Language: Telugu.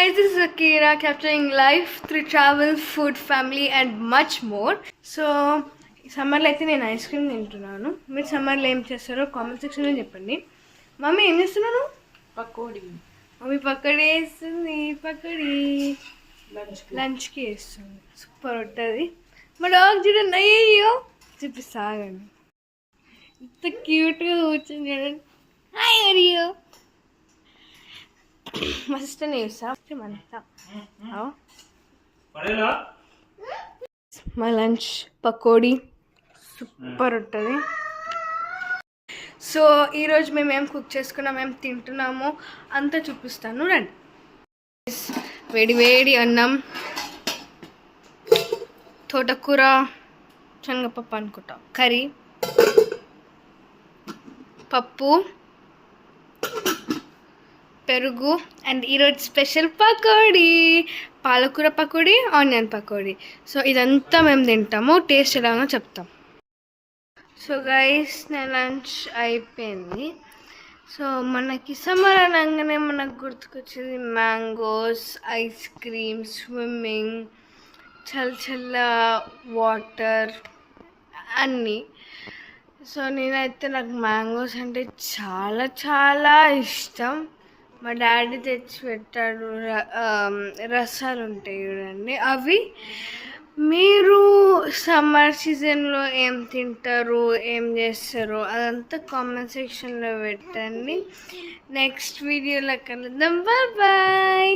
guys, this is Akira capturing life through travel, food, family and much more. So, సమ్మర్లో అయితే నేను ఐస్ క్రీమ్ తింటున్నాను. మీరు సమ్మర్లో ఏం చేస్తారో కామెంట్ సెక్షన్లో చెప్పండి. మమ్మీ ఏం చేస్తున్నాను? పకోడీ. మమ్మీ పకోడీ వేస్తుంది. పకోడీ లంచ్కి వేస్తుంది. సూపర్ ఉంటుంది. మా డాగ్ చూడండి, అయ్యో చూపిస్తాగండి. ఇంత క్యూట్గా కూర్చొని చూడండి. Hi are you. మా సిస్టర్ని చూస్తా అంతా. మా లంచ్ పకోడీ సూపర్ ఉంటుంది. సో ఈరోజు మేము ఏం కుక్ చేసుకున్నాము, ఏం తింటున్నామో అంతా చూపిస్తాను రండి. వేడి వేడి అన్నం, తోటకూర, శనగపప్పు అనుకుంటా కర్రీ, పప్పు, పెరుగు అండ్ ఈరోజు స్పెషల్ పకోడీ, పాలకూర పకోడీ, ఆనియన్ పకోడీ. సో ఇదంతా మేము తింటాము. టేస్ట్ ఎలాగో చెప్తాం. సో గైస్ నా లంచ్ అయిపోయింది. సో మనకి సమ్మర్ అనగానే మనకు గుర్తుకొచ్చేది మ్యాంగోస్, ఐస్ క్రీమ్, స్విమ్మింగ్, చల్ల వాటర్ అన్నీ. సో నేనైతే నాకు మ్యాంగోస్ అంటే చాలా చాలా ఇష్టం. మా డాడీ తెచ్చి పెట్టాడు. రసాలు ఉంటాయి చూడండి, అవి. మీరు సమ్మర్ సీజన్లో ఏం తింటారు, ఏం చేస్తారు, అదంతా కామెంట్ సెక్షన్లో పెట్టండి. నెక్స్ట్ వీడియోలో కలుద్దాం. బాయ్.